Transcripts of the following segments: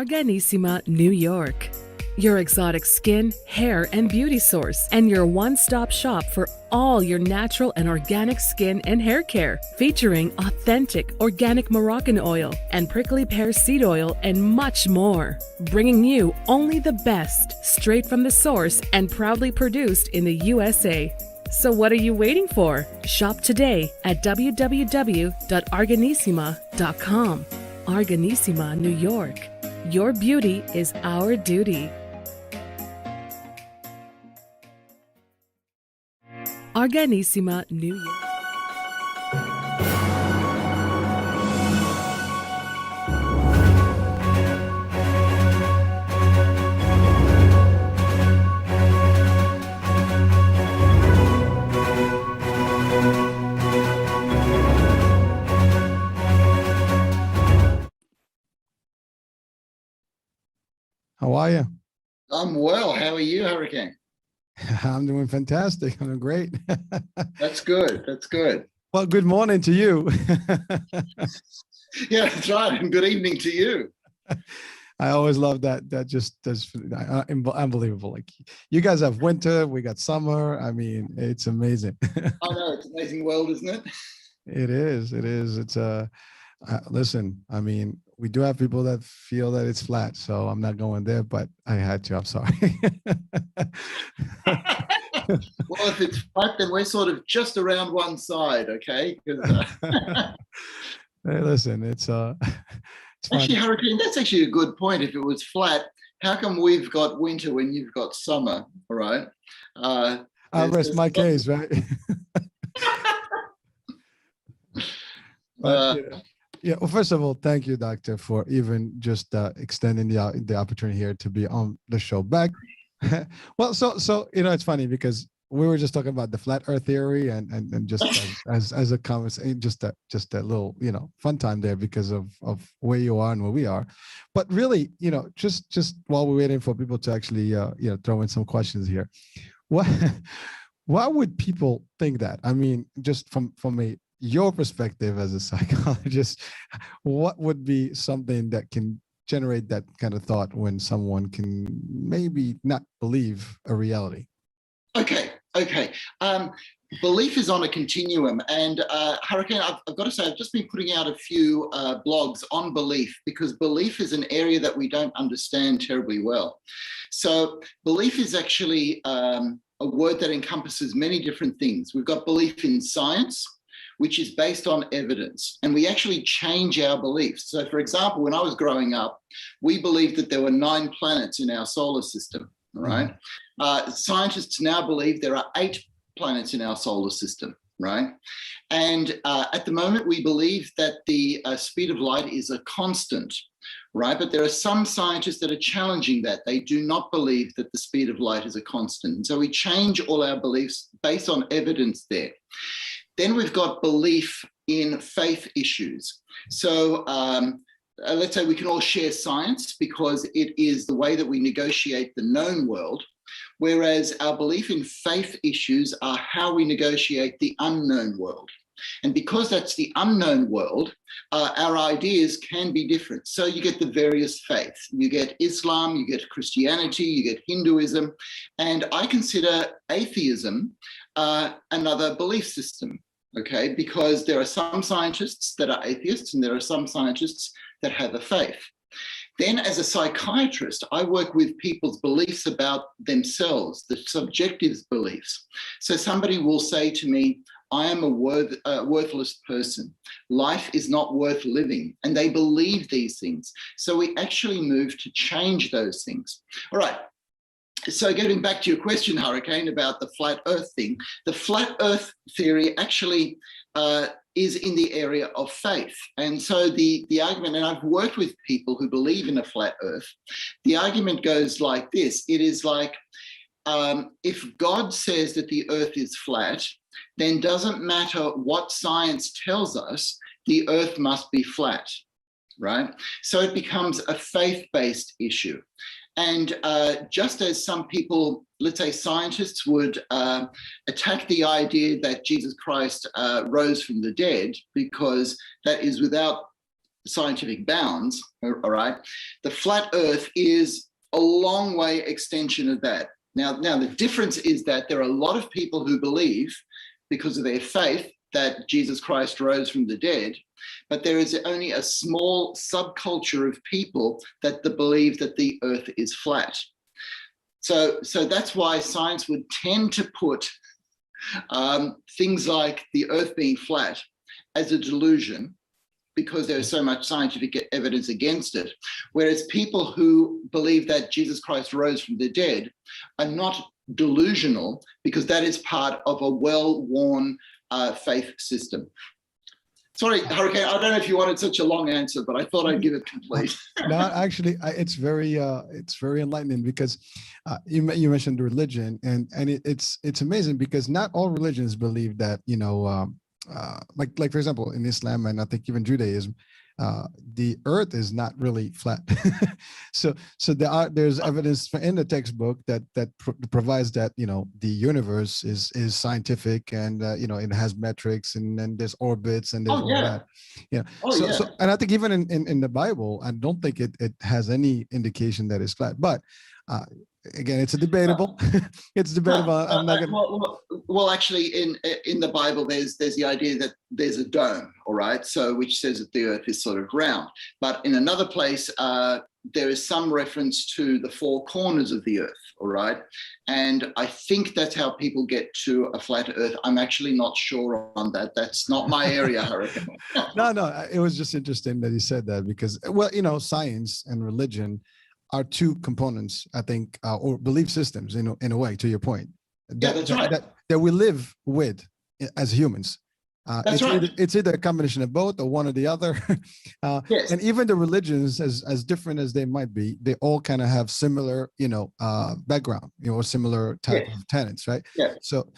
Organissima, New York. Your exotic skin, hair, and beauty source, and your one-stop shop for all your natural and organic skin and hair care, featuring authentic organic Moroccan oil and prickly pear seed oil and much more. Bringing you only the best, straight from the source and proudly produced in the USA. So what are you waiting for? Shop today at www.organissima.com. Organissima, New York. Your beauty is our duty. Organissima, New York. How are you? I'm well. How are you, Hurricane? I'm doing fantastic. I'm doing great. That's good. That's good. Well, good morning to you. Yeah, that's right. And good evening to you. I always love that. That's unbelievable. Like, you guys have winter, we got summer. I mean, it's amazing. I know, it's an amazing world, isn't it? It is. It is. It's listen, I mean, we do have people that feel that it's flat, so I'm not going there, but I had to. I'm sorry. Well, if it's flat, then we're sort of just around one side, okay? Hey, listen, it's fun. Actually, Hurricane, that's actually a good point. If it was flat, how come we've got winter when you've got summer? All right. I'll rest my case, right? But, yeah. Well, first of all, thank you, Doctor, for even just extending the opportunity here to be on the show back. Well, so it's funny because we were just talking about the flat Earth theory and just as a conversation, just that little fun time there because of where you are and where we are. But really, just while we're waiting for people to actually throw in some questions here, why would people think that? I mean, just from your perspective as a psychologist, what would be something that can generate that kind of thought when someone can maybe not believe a reality? Okay. Belief is on a continuum, and Hurricane, I've got to say, I've just been putting out a few blogs on belief because belief is an area that we don't understand terribly well. So belief is actually a word that encompasses many different things. We've got belief in science, which is based on evidence, and we actually change our beliefs. So for example, when I was growing up, we believed that there were 9 planets in our solar system, right? Scientists now believe there are 8 planets in our solar system, right? And at the moment, we believe that the speed of light is a constant, right? But there are some scientists that are challenging that. They do not believe that the speed of light is a constant. And so we change all our beliefs based on evidence there. Then we've got belief in faith issues. So let's say we can all share science because it is the way that we negotiate the known world, whereas our belief in faith issues are how we negotiate the unknown world. And because that's the unknown world, our ideas can be different. So you get the various faiths. You get Islam, you get Christianity, you get Hinduism, and I consider atheism another belief system. Okay, because there are some scientists that are atheists and there are some scientists that have a faith. Then as a psychiatrist, I work with people's beliefs about themselves, the subjective beliefs. So somebody will say to me, I am a worthless person. Life is not worth living. And they believe these things. So we actually move to change those things. All right. So getting back to your question, Hurricane, about the flat Earth thing, the flat Earth theory actually is in the area of faith. And so the argument, and I've worked with people who believe in a flat Earth, the argument goes like this. It is like, if God says that the Earth is flat, then doesn't matter what science tells us, the Earth must be flat, right? So it becomes a faith-based issue. And just as some people, let's say scientists, would attack the idea that Jesus Christ rose from the dead because that is without scientific bounds, all right, the flat earth is a long way extension of that. Now the difference is that there are a lot of people who believe, because of their faith, that Jesus Christ rose from the dead, but there is only a small subculture of people that believe that the earth is flat. So that's why science would tend to put things like the earth being flat as a delusion, because there's so much scientific evidence against it. Whereas people who believe that Jesus Christ rose from the dead are not delusional, because that is part of a well-worn faith system. Sorry, Hurricane, I don't know if you wanted such a long answer, but I thought I'd give it complete. No, actually, it's very enlightening, because you mentioned religion, and it's amazing, because not all religions believe that, like for example, in Islam, and I think even Judaism, the earth is not really flat. so there's evidence in the textbook that provides that the universe is scientific, and it has metrics, and then there's orbits, and there's all that. So and I think even in the Bible, I don't think it has any indication that it's flat. But again, it's debatable. It's debatable. I'm not gonna... well, actually, in the Bible, there's the idea that there's a dome, all right, so which says that the earth is sort of round. But in another place, there is some reference to the four corners of the earth, all right? And I think that's how people get to a flat earth. I'm actually not sure on that. That's not my area, Hurricane. No, it was just interesting that he said that, because, well, science and religion are two components, I think, or belief systems, in a way, to your point. That's right. That we live with as humans. That's right. It's either a combination of both, or one or the other. Yes. And even the religions, as different as they might be, they all kind of have similar, background, or similar type of tenets, right? Yeah. So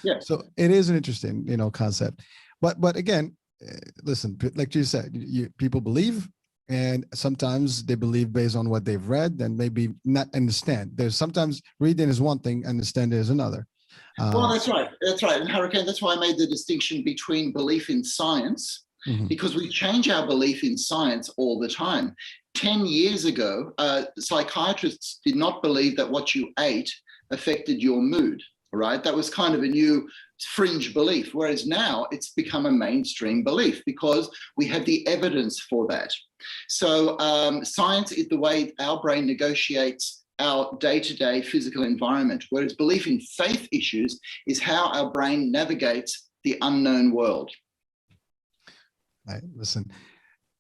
it is an interesting, concept. But again, listen, like you said, people believe. And sometimes they believe based on what they've read, and maybe not understand. There's sometimes reading is one thing, understanding is another. Well, that's right. That's right. And Hurricane, that's why I made the distinction between belief in science, because we change our belief in science all the time. 10 years ago, psychiatrists did not believe that what you ate affected your mood, right? That was kind of a new fringe belief, whereas now it's become a mainstream belief, because we have the evidence for that. So science is the way our brain negotiates our day-to-day physical environment, whereas belief in faith issues is how our brain navigates the unknown world. Right. Listen,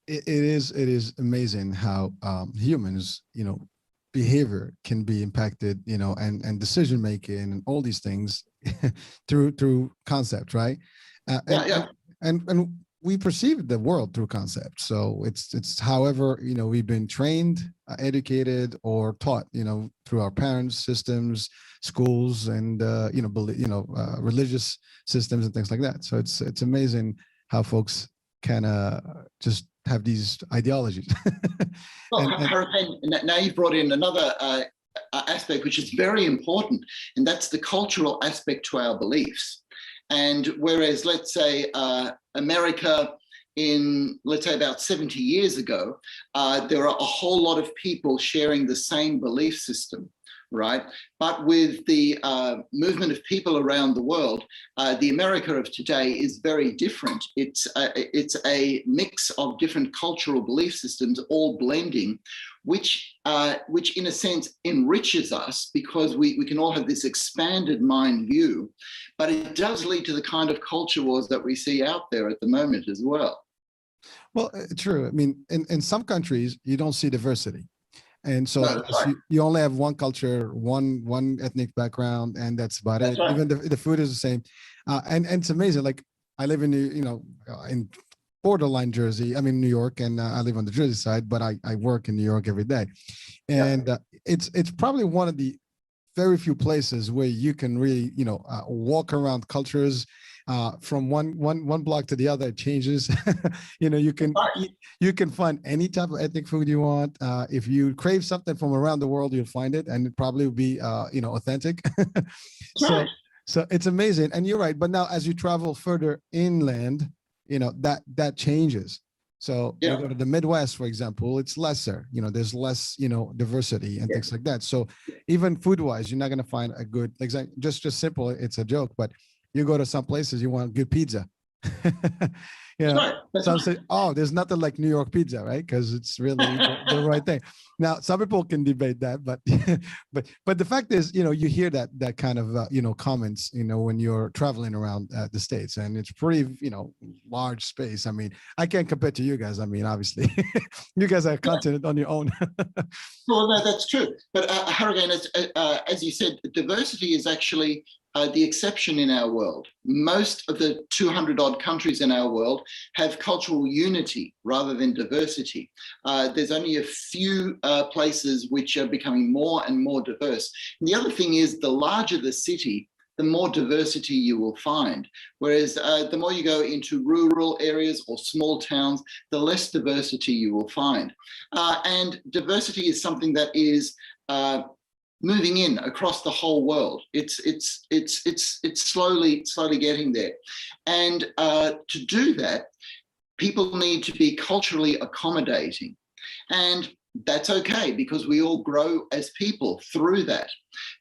it is amazing how humans, behavior can be impacted, and decision making and all these things through concept, right? And we perceive the world through concepts. So it's however, we've been trained, educated, or taught, through our parents' systems, schools, and religious systems and things like that. So it's amazing how folks can just have these ideologies. Well, Hurricane, now you've brought in another aspect which is very important, and that's the cultural aspect to our beliefs. And whereas, let's say, America in, let's say, about 70 years ago, there are a whole lot of people sharing the same belief system, right? But with the movement of people around the world, the America of today is very different. It's a mix of different cultural belief systems all blending, which in a sense enriches us, because we can all have this expanded mind view, but it does lead to the kind of culture wars that we see out there at the moment as well. Well, true. I mean, in some countries, you don't see diversity. And so No, right. you only have one culture, one ethnic background, and that's about it. Right. Even the food is the same. And it's amazing. Like, I live in, in borderline Jersey. I mean, New York, and I live on the Jersey side, but I work in New York every day. And it's probably one of the very few places where you can really, walk around cultures from one block to the other. It changes. You can find any type of ethnic food you want. If you crave something from around the world, you'll find it, and it probably will be authentic. So it's amazing. And you're right. But now, as you travel further inland, that changes. So Yeah. you go to the Midwest, for example, it's lesser, there's less, diversity and things like that. So even food wise, you're not going to find a good, like just simple. It's a joke, but you go to some places, you want good pizza. Right. Some say, oh, there's nothing like New York pizza, right? Because it's really the right thing. Now, some people can debate that, but but the fact is, you hear that kind of comments, when you're traveling around the States, and it's pretty, large space. I mean, I can't compare to you guys. I mean, obviously, you guys are a continent on your own. Well, no, that's true. But Hurricane, as you said, diversity is actually the exception in our world. Most of the 200 odd countries in our world have cultural unity rather than diversity. There's only a few places which are becoming more and more diverse. And the other thing is, the larger the city, the more diversity you will find. Whereas the more you go into rural areas or small towns, the less diversity you will find. And diversity is something that is moving in across the whole world. It's slowly getting there. And to do that, people need to be culturally accommodating. And that's okay, because we all grow as people through that.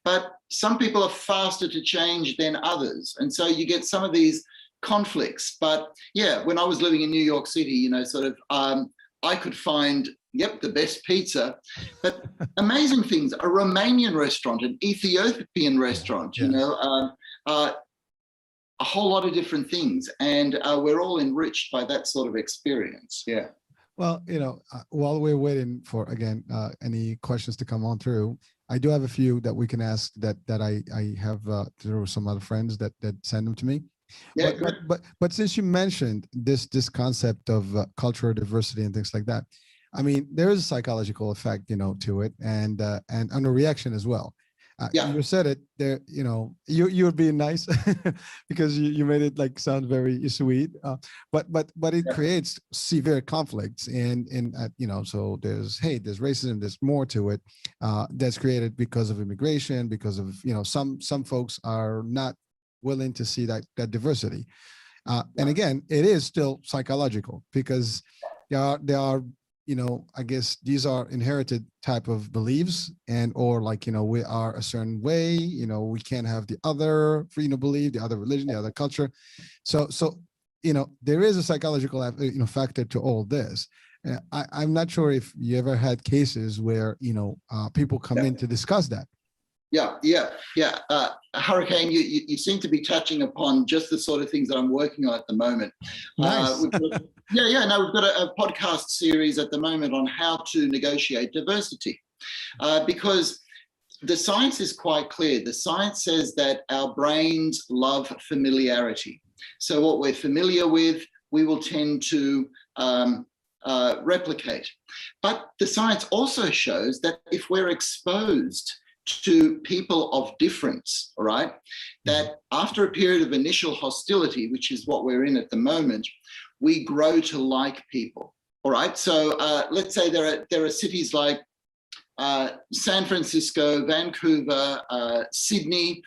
But some people are faster to change than others. And so you get some of these conflicts. But yeah, when I was living in New York City, I could find, the best pizza, but amazing things, a Romanian restaurant, an Ethiopian restaurant, a whole lot of different things. And we're all enriched by that sort of experience. Yeah. Well, while we're waiting for, again, any questions to come on through, I do have a few that we can ask that I have through some other friends that send them to me. Yeah, but since you mentioned this concept of cultural diversity and things like that, I mean, there is a psychological effect, to it, and a reaction as well. You said it there, you're being nice because you made it like sound very sweet, but it creates severe conflicts, and so there's hate, there's racism, there's more to it that's created because of immigration, because of some folks are not willing to see that diversity, and again, it is still psychological, because there are I guess these are inherited type of beliefs, and or like we are a certain way, we can't have the other belief, the other religion, the other culture. So there is a psychological factor to all this. I'm not sure if you ever had cases where people come in to discuss that. Yeah. Hurricane, you seem to be touching upon just the sort of things that I'm working on at the moment. Nice. We've got a podcast series at the moment on how to negotiate diversity, because the science is quite clear. The science says that our brains love familiarity. So what we're familiar with, we will tend to replicate. But the science also shows that if we're exposed to people of difference, all right, that after a period of initial hostility, which is what we're in at the moment, we grow to like people, all right? So let's say there are cities like San Francisco, Vancouver, Sydney,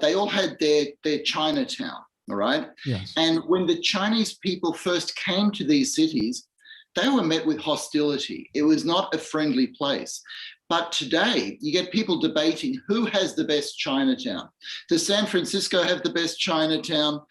they all had their Chinatown, all right? Yes. And when the Chinese people first came to these cities, they were met with hostility. It was not a friendly place. But today, you get people debating who has the best Chinatown. Does San Francisco have the best Chinatown?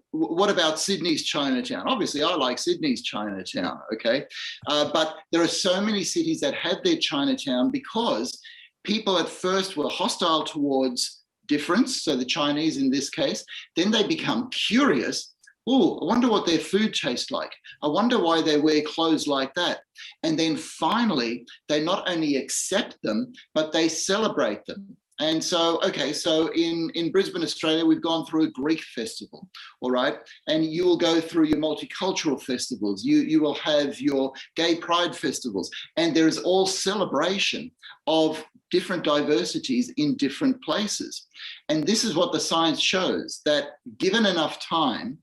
What about Sydney's Chinatown? Obviously, I like Sydney's Chinatown, okay? But there are so many cities that had their Chinatown because people at first were hostile towards difference, so the Chinese in this case. Then they become curious. Oh, I wonder what their food tastes like. I wonder why they wear clothes like that. And then finally, they not only accept them, but they celebrate them. And so, okay, so in Brisbane, Australia, we've gone through a Greek festival, all right? And you will go through your multicultural festivals. You will have your gay pride festivals. And there is all celebration of different diversities in different places. And this is what the science shows, that given enough time,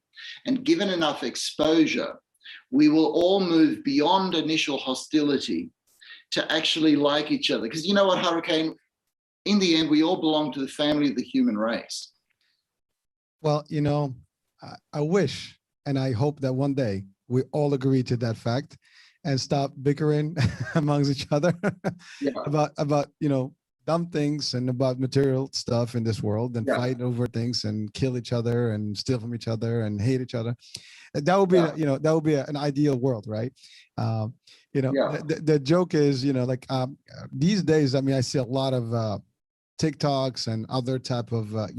and given enough exposure, we will all move beyond initial hostility to actually like each other. Because you know what, Hurricane? In the end, we all belong to the family of the human race. Well, I wish and I hope that one day we all agree to that fact and stop bickering amongst each other Yeah. about dumb things and about material stuff in this world, and Yeah. fight over things and kill each other and steal from each other and hate each other. That would be, that would be an ideal world, right? The joke is, these days, I mean, I see a lot of TikToks and other type of, I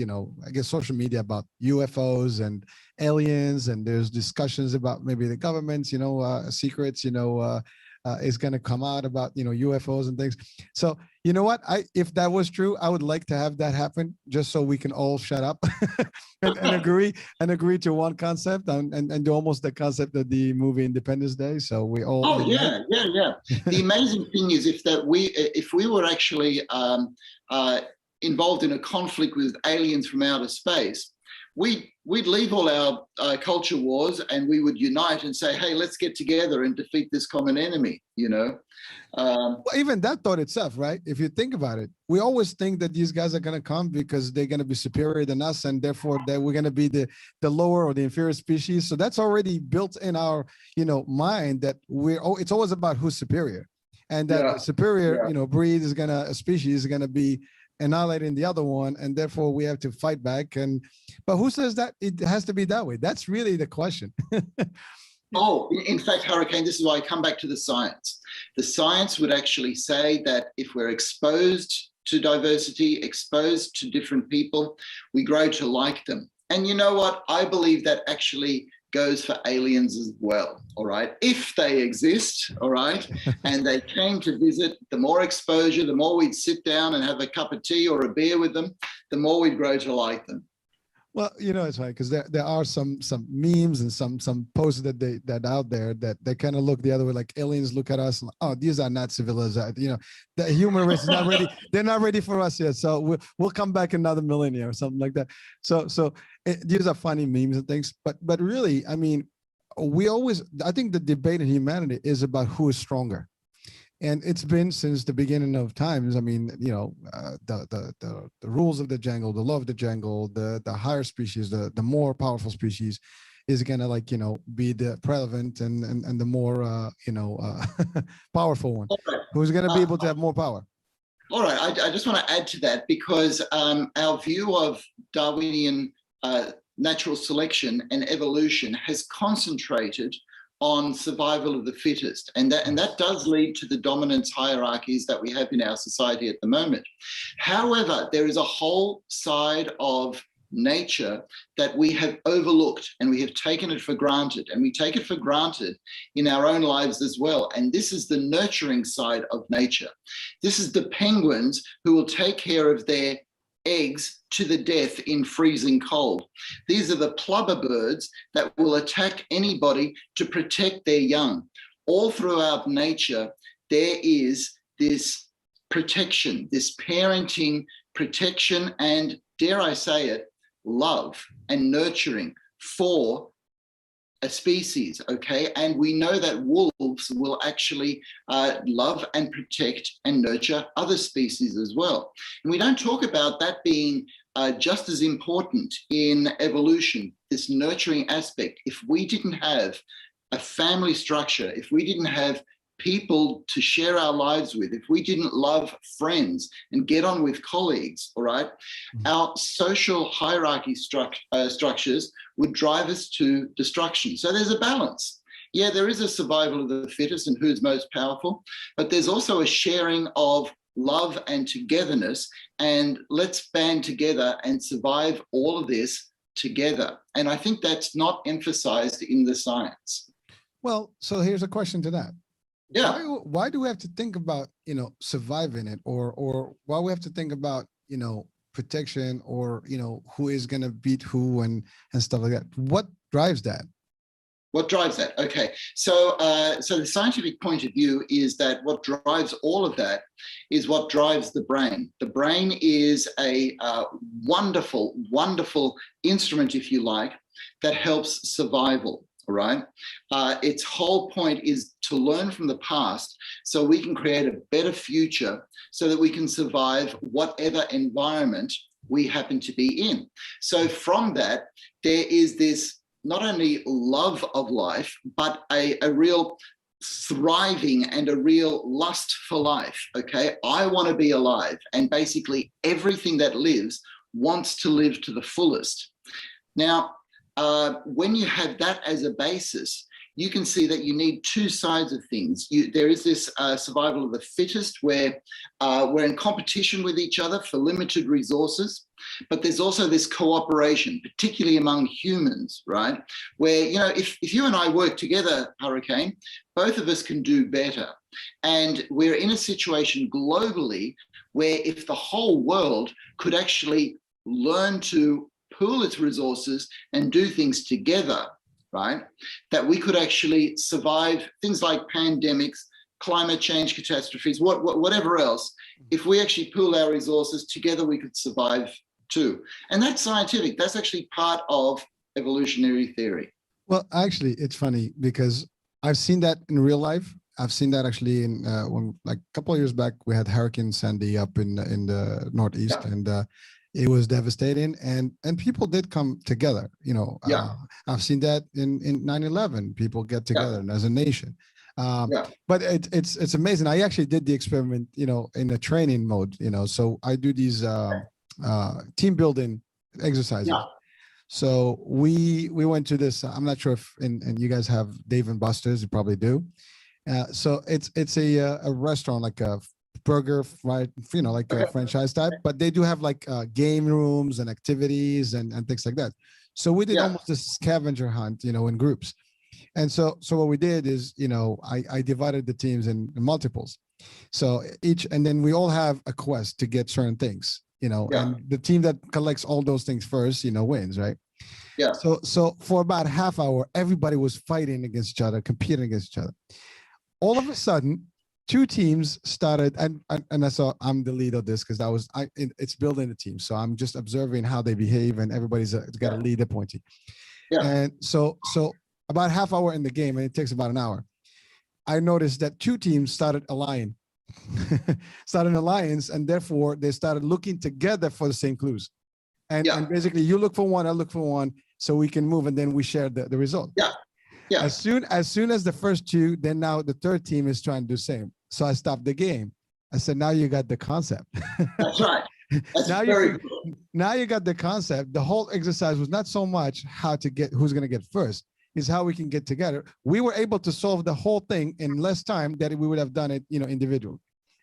guess social media about UFOs and aliens, and there's discussions about maybe the government's, secrets, is going to come out about, UFOs and things. So, you know what? If that was true, I would like to have that happen just so we can all shut up and agree to one concept and do almost the concept of the movie Independence Day. So we all. Oh, yeah. The amazing thing is if we were actually involved in a conflict with aliens from outer space, we'd leave all our culture wars and we would unite and say, hey, let's get together and defeat this common enemy, Well, even that thought itself, right? If you think about it, we always think that these guys are going to come because they're going to be superior than us, and therefore that we're going to be the lower or the inferior species. So that's already built in our, mind that it's always about who's superior, and that the superior, breed is a species is going to be annihilating the other one, and therefore we have to fight back. But who says that it has to be that way? That's really the question. In fact, Hurricane, this is why I come back to the science. The science would actually say that if we're exposed to diversity, exposed to different people, we grow to like them. And you know what? I believe that actually goes for aliens as well, all right? If they exist, all right, and they came to visit, the more exposure, the more we'd sit down and have a cup of tea or a beer with them, the more we'd grow to like them. Well, it's right, because there are some memes and some posts that out there that they kind of look the other way, like aliens look at us and, oh, these are not civilized. The human race is not ready. They're not ready for us yet. So we'll come back another millennia or something like that. So these are funny memes and things. But really, I mean, I think the debate in humanity is about who is stronger. And it's been since the beginning of times. I mean, the rules of the jungle, the law of the jungle, the higher species, the more powerful species is going to be the prevalent and the more, powerful one, who's going to be able to have more power. All right. I just want to add to that, because our view of Darwinian natural selection and evolution has concentrated on survival of the fittest. And that does lead to the dominance hierarchies that we have in our society at the moment. However, there is a whole side of nature that we have overlooked, and we have taken it for granted, and we take it for granted in our own lives as well. And this is the nurturing side of nature. This is the penguins who will take care of their eggs to the death in freezing cold. These are the plover birds that will attack anybody to protect their young. All throughout nature, there is this protection, this parenting protection, and dare I say it, love and nurturing for a species, okay? And we know that wolves will actually love and protect and nurture other species as well. And we don't talk about that being just as important in evolution, this nurturing aspect. If we didn't have a family structure, if we didn't have people to share our lives with, if we didn't love friends and get on with colleagues, all right, our social hierarchy structures would drive us to destruction. So there's a balance. Yeah, there is a survival of the fittest and who's most powerful, but there's also a sharing of love and togetherness, and let's band together and survive all of this together. And I think that's not emphasized in the science. Well, so here's a question to that. Yeah. Why do we have to think about, surviving it, or why we have to think about, protection, or, who is going to beat who and stuff like that? What drives that? What drives that? Okay, so the scientific point of view is that what drives all of that is what drives the brain. The brain is a wonderful, wonderful instrument, if you like, that helps survival. All right. Its whole point is to learn from the past so we can create a better future, so that we can survive whatever environment we happen to be in. So from that, there is this not only love of life, but a real thriving and a real lust for life. Okay, I want to be alive, and basically everything that lives wants to live to the fullest. Now, when you have that as a basis, you can see that you need two sides of things. There is this survival of the fittest, where we're in competition with each other for limited resources, but there's also this cooperation, particularly among humans, right? Where, you know, if you and I work together, Hurricane, both of us can do better. And we're in a situation globally where if the whole world could actually learn to pool its resources and do things together, right, that we could actually survive things like pandemics, climate change catastrophes, whatever else. If we actually pool our resources together, we could survive too. And that's scientific. That's actually part of evolutionary theory. Well, actually, it's funny because I've seen that in real life. I've seen that actually in when, like, a couple of years back, we had Hurricane Sandy up in the Northeast, Yeah. and it was devastating, and people did come together. You know, Yeah. I've seen that in 9/11. People get together as a nation. Yeah. But it's amazing. I actually did the experiment, you know, in a training mode. You know, so I do these team building exercises. Yeah. So we went to this. I'm not sure if and you guys have Dave and Buster's. You probably do. So it's a restaurant, like a burger, right? You know, like a franchise type, but they do have like game rooms and activities and things like that. So we did almost a scavenger hunt, you know, in groups. And so what we did is, you know, I divided the teams in multiples. So and then we all have a quest to get certain things, you know, and the team that collects all those things first, you know, wins, right? Yeah. So for about half hour, everybody was fighting against each other, competing against each other. All of a sudden, two teams started, and I saw, I'm the lead of this because it's building a team. So I'm just observing how they behave, and everybody's got a lead appointee. Yeah. And so about half hour in the game, and it takes about an hour, I noticed that two teams started allying, an alliance, and therefore they started looking together for the same clues. And basically, you look for one, I look for one, so we can move, and then we share the result. Yeah. Yeah. As soon as the first two, then now the third team is trying to do the same. So I stopped the game. I said, now you got the concept. That's right. That's very cool. Now you got the concept. The whole exercise was not so much how to get who's going to get first, is how we can get together. We were able to solve the whole thing in less time than we would have done it, you know, individually.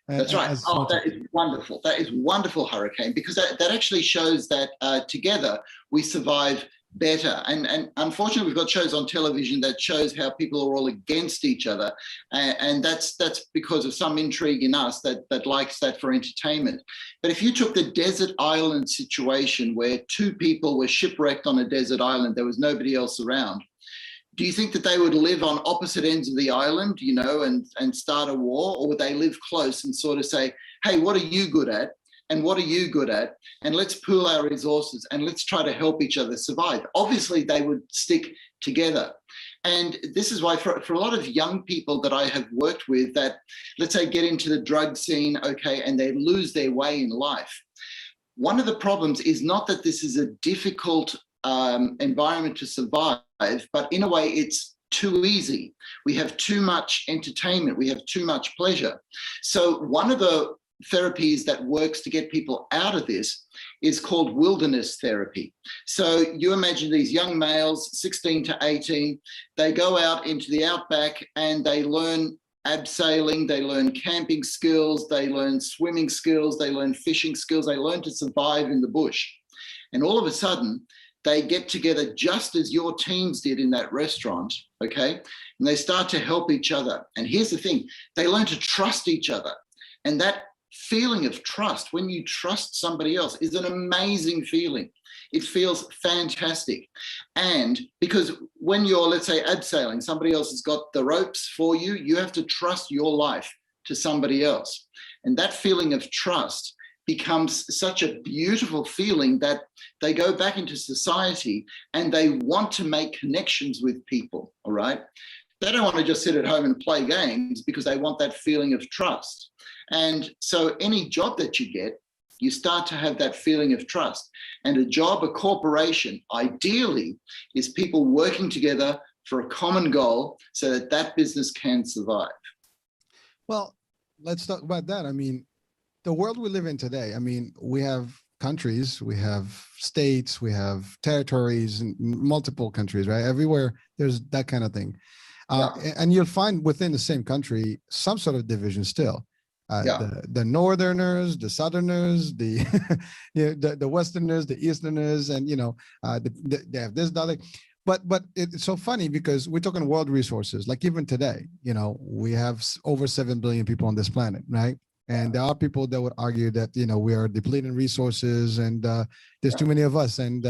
That's right. Oh, that is wonderful. That is wonderful, Hurricane, because that actually shows that together we survive better. And unfortunately, we've got shows on television that shows how people are all against each other. And that's because of some intrigue in us that likes that for entertainment. But if you took the desert island situation where two people were shipwrecked on a desert island, there was nobody else around. Do you think that they would live on opposite ends of the island, you know, and start a war? Or would they live close and sort of say, hey, what are you good at? And what are you good at? And let's pool our resources and let's try to help each other survive. Obviously, they would stick together. And this is why for a lot of young people that I have worked with that, let's say, get into the drug scene, okay, and they lose their way in life. One of the problems is not that this is a difficult environment to survive, but in a way it's too easy. We have too much entertainment. We have too much pleasure. So one of the therapies that works to get people out of this is called wilderness therapy. So you imagine these young males, 16 to 18, they go out into the outback and they learn abseiling, they learn camping skills, they learn swimming skills, they learn fishing skills, they learn to survive in the bush. And all of a sudden, they get together just as your teams did in that restaurant, okay? And they start to help each other. And here's the thing, they learn to trust each other. And that feeling of trust, when you trust somebody else, is an amazing feeling. It feels fantastic. And because when you're, let's say, abseiling, somebody else has got the ropes for you, you have to trust your life to somebody else. And that feeling of trust becomes such a beautiful feeling that they go back into society and they want to make connections with people, all right? They don't want to just sit at home and play games because they want that feeling of trust. And so any job that you get, you start to have that feeling of trust. And a job, a corporation, ideally, is people working together for a common goal so that that business can survive. Well, let's talk about that. I mean, the world we live in today, I mean, we have countries, we have states, we have territories, and multiple countries, right? Everywhere there's that kind of thing. And you'll find within the same country some sort of division still. The Northerners, the Southerners, the the Westerners, the Easterners, and they have this, that. But it's so funny because we're talking world resources. Like even today, we have over 7 billion people on this planet, right? And there are people that would argue that we are depleting resources, and there's too many of us, and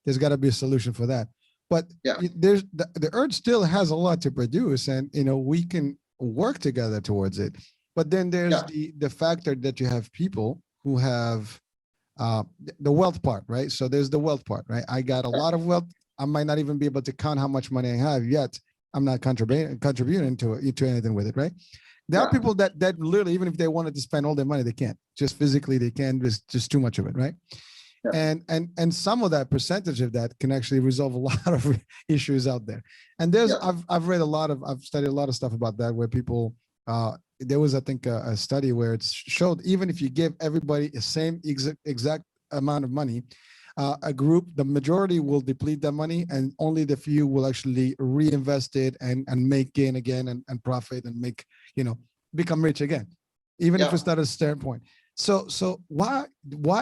there's got to be a solution for that. But there's the Earth still has a lot to produce, and we can work together towards it. But then there's the factor that you have people who have the wealth part, right? So there's the wealth part, right? I got a lot of wealth. I might not even be able to count how much money I have yet. I'm not contributing to anything with it, right? There are people that literally, even if they wanted to spend all their money, they can't. Just physically, they can't. There's just too much of it, right? And some of that percentage of that can actually resolve a lot of issues out there. And there's I've studied a lot of stuff about that, where people there was, I think, a study where it showed even if you give everybody the same exact amount of money, the majority will deplete that money, and only the few will actually reinvest it and make gain again and profit and make, become rich again, even if it's not a certain point. So why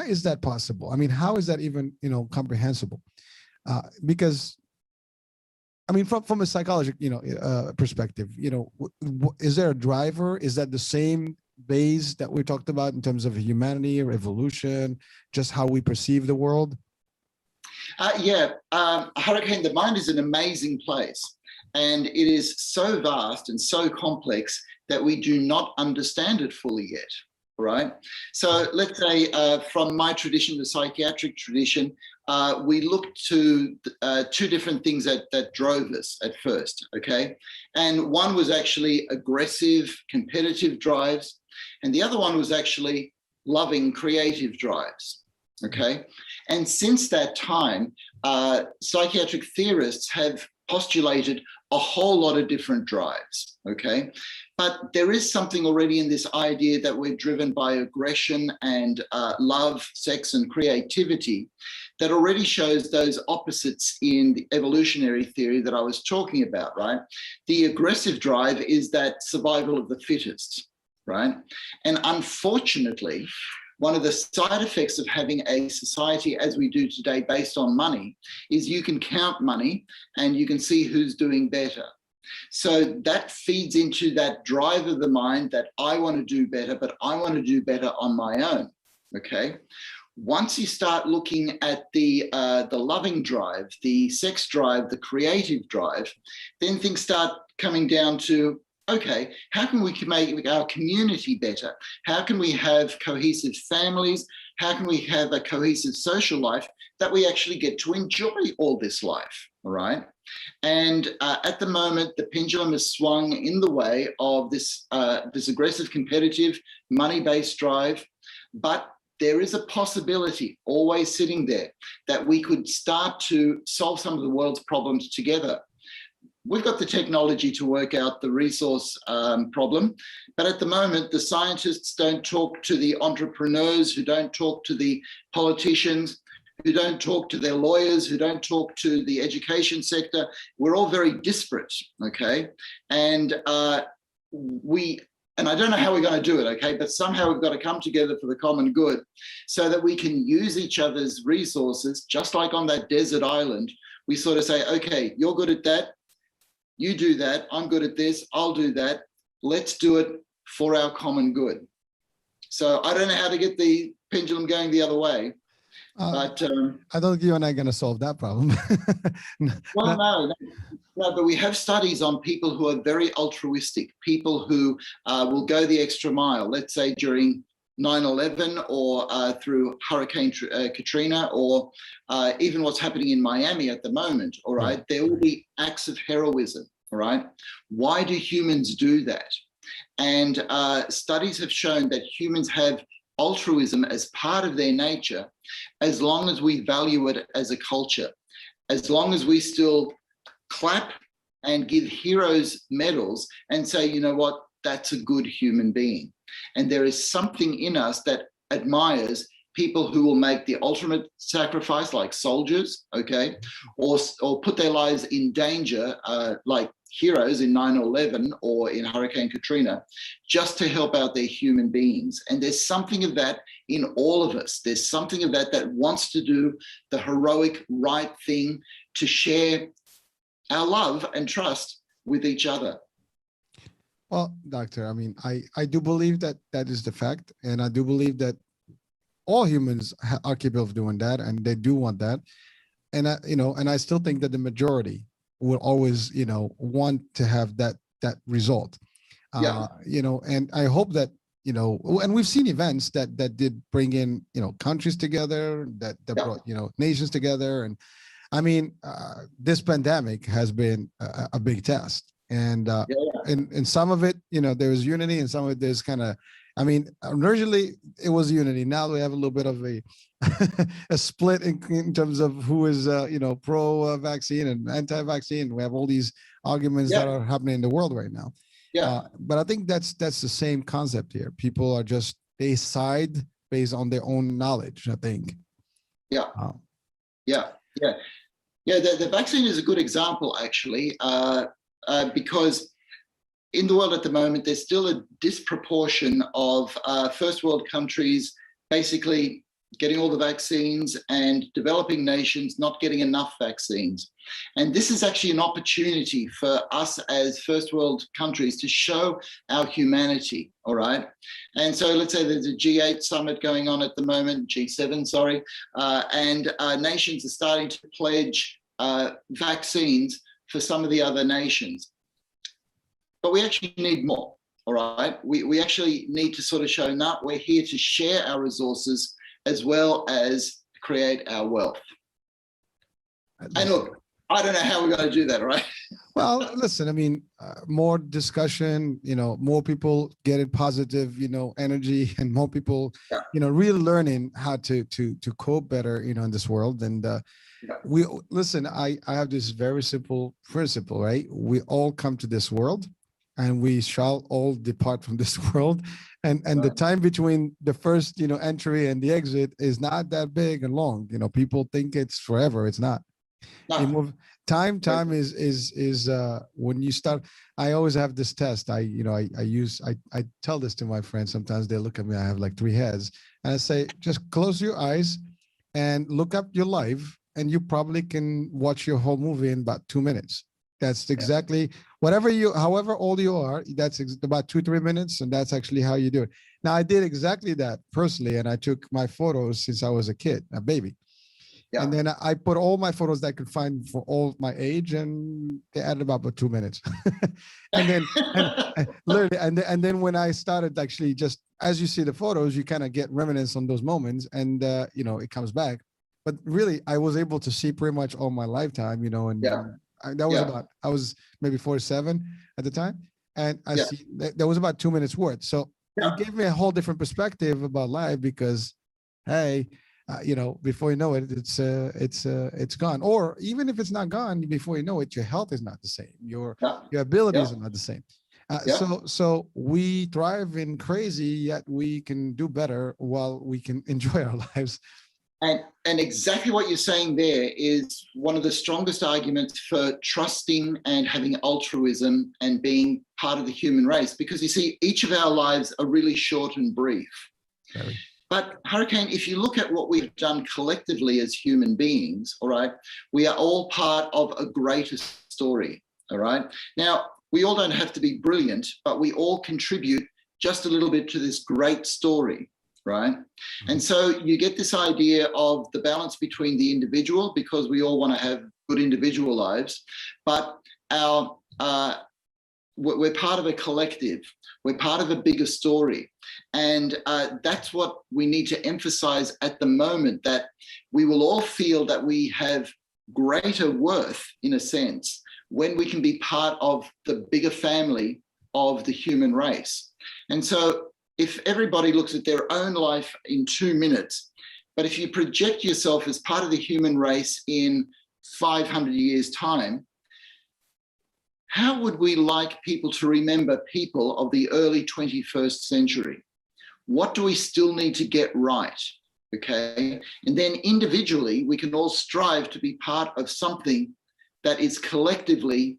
is that possible? I mean, how is that even, comprehensible? Because I mean, from a psychological, perspective, is there a driver? Is that the same base that we talked about in terms of humanity or evolution, just how we perceive the world? Hurricane, the mind is an amazing place, and it is so vast and so complex that we do not understand it fully yet. Right. So let's say from my tradition, the psychiatric tradition, we looked to two different things that drove us at first. OK, and one was actually aggressive, competitive drives. And the other one was actually loving, creative drives. OK, and since that time, psychiatric theorists have postulated a whole lot of different drives. OK, but there is something already in this idea that we're driven by aggression and love, sex, and creativity that already shows those opposites in the evolutionary theory that I was talking about, right? The aggressive drive is that survival of the fittest, right? And unfortunately, one of the side effects of having a society as we do today based on money is you can count money and you can see who's doing better. So that feeds into that drive of the mind that I want to do better, but I want to do better on my own. Okay. Once you start looking at the loving drive, the sex drive, the creative drive, then things start coming down to, okay, how can we make our community better? How can we have cohesive families? How can we have a cohesive social life that we actually get to enjoy all this life, all right? And at the moment, the pendulum has swung in the way of this aggressive, competitive, money-based drive, but there is a possibility always sitting there that we could start to solve some of the world's problems together. We've got the technology to work out the resource problem, but at the moment, the scientists don't talk to the entrepreneurs, who don't talk to the politicians, who don't talk to their lawyers, who don't talk to the education sector. We're all very disparate, okay? And I don't know how we're going to do it, okay? But somehow we've got to come together for the common good so that we can use each other's resources, just like on that desert island. We sort of say, okay, you're good at that. You do that. I'm good at this. I'll do that. Let's do it for our common good. So I don't know how to get the pendulum going the other way. But I don't think you and I are going to solve that problem. No, but we have studies on people who are very altruistic, people who will go the extra mile, let's say during 9/11 or through Hurricane Katrina, or even what's happening in Miami at the moment, all right? There will be acts of heroism, all right? Why do humans do that? And studies have shown that humans have altruism as part of their nature, as long as we value it as a culture, as long as we still clap and give heroes medals and say, you know what, that's a good human being. And there is something in us that admires people who will make the ultimate sacrifice, like soldiers, okay, or put their lives in danger, like heroes in 9/11 or in Hurricane Katrina, just to help out their human beings. And there's something of that in all of us. There's something of that that wants to do the heroic right thing, to share our love and trust with each other. Well, doctor, I mean, I do believe that that is the fact. And I do believe that all humans are capable of doing that, and they do want that. And I still think that the majority will always, want to have that result. Yeah. And I hope that, and we've seen events that did bring in, countries together, that brought, nations together. And I mean, this pandemic has been a big test. And in some of it, there was unity, and some of it there's kind of, I mean, originally it was unity. Now we have a little bit of a a split in terms of who is pro vaccine and anti-vaccine. We have all these arguments that are happening in the world right now. But I think that's the same concept here. People are just, they side based on their own knowledge, I think. The vaccine is a good example, actually, because in the world at the moment, there's still a disproportion of first world countries basically getting all the vaccines and developing nations not getting enough vaccines. And this is actually an opportunity for us as first world countries to show our humanity, all right? And so let's say there's a G8 summit going on at the moment, G7, sorry, and nations are starting to pledge vaccines for some of the other nations. But we actually need more, all right? We actually need to sort of show, no, we're here to share our resources as well as create our wealth. And look, I don't know how we're going to do that, right? Well, listen, I mean, more discussion, more people getting positive, energy, and more people, really learning how to cope better, in this world. And we listen, I have this very simple principle, right? We all come to this world, and we shall all depart from this world. And the time between the first, entry and the exit is not that big and long. People think it's forever. It's not. No. Time is when you start. I always have this test. I tell this to my friends. Sometimes they look at me. I have like 3 heads, and I say, just close your eyes and look up your life, and you probably can watch your whole movie in about 2 minutes. That's exactly however old you are, that's about 2-3 minutes. And that's actually how you do it. Now, I did exactly that personally. And I took my photos since I was a kid, a baby. And then I put all my photos that I could find for all my age, and they added about 2 minutes. and then literally, and then when I started actually, just as you see the photos, you kind of get reminiscence on those moments, and it comes back. But really, I was able to see pretty much all my lifetime, I was maybe 47 at the time, and I see that was about 2 minutes worth. So it gave me a whole different perspective about life, because, hey, before you know it, it's gone. Or even if it's not gone, before you know it, your health is not the same. Your abilities are not the same. So we thrive in crazy, yet we can do better while we can enjoy our lives. And exactly what you're saying there is one of the strongest arguments for trusting and having altruism and being part of the human race, because you see, each of our lives are really short and brief. Very. But Hurricane, if you look at what we've done collectively as human beings, all right, we are all part of a greater story, all right? Now, we all don't have to be brilliant, but we all contribute just a little bit to this great story, right? And so you get this idea of the balance between the individual, because we all want to have good individual lives, but we're part of a collective. We're part of a bigger story. And that's what we need to emphasize at the moment, that we will all feel that we have greater worth, in a sense, when we can be part of the bigger family of the human race. And so if everybody looks at their own life in 2 minutes, but if you project yourself as part of the human race in 500 years' time, how would we like people to remember people of the early 21st century? What do we still need to get right? Okay. And then individually, we can all strive to be part of something that is collectively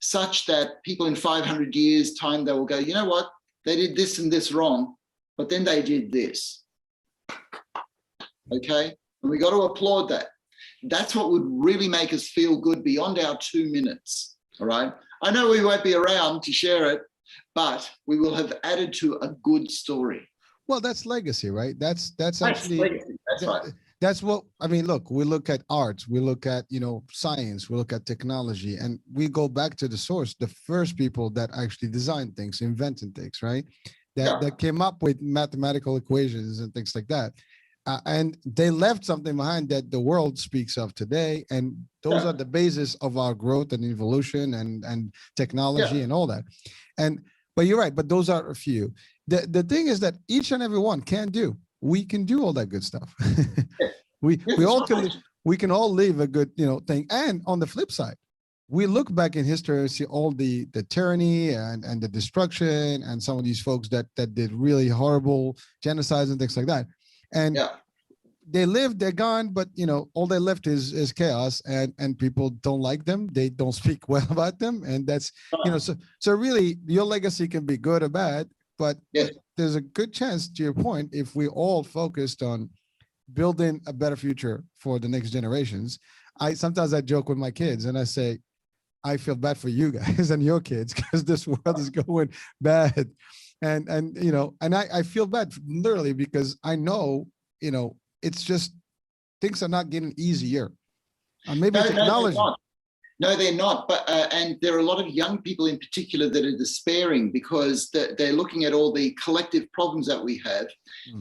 such that people in 500 years' time, they will go, you know what? They did this and this wrong, but then they did this. Okay. And we got to applaud that. That's what would really make us feel good beyond our 2 minutes. All right. I know we won't be around to share it, but we will have added to a good story. Well, that's legacy, right? That's actually legacy. That's right. That's what I mean. Look, we look at arts, we look at, you know, science, we look at technology, and we go back to the source, the first people that actually designed things, invented things, right? That came up with mathematical equations and things like that. And they left something behind that the world speaks of today. And those are the basis of our growth and evolution and technology and all that. But you're right, but those are a few. The thing is that each and every one can do. We can do all that good stuff. we can all live a good, you know, thing. And on the flip side, we look back in history and see all the tyranny and the destruction and some of these folks that did really horrible genocides and things like that. And they lived, they're gone, but you know, all they left is chaos, and people don't like them. They don't speak well about them. And that's, you know, so really your legacy can be good or bad, but there's a good chance, to your point, if we all focused on building a better future for the next generations. Sometimes I joke with my kids and I say, I feel bad for you guys and your kids because this world is going bad. And you know, and I feel bad literally because I know, you know, it's just things are not getting easier. Maybe technology. No, they're not. But and there are a lot of young people in particular that are despairing because they're looking at all the collective problems that we have.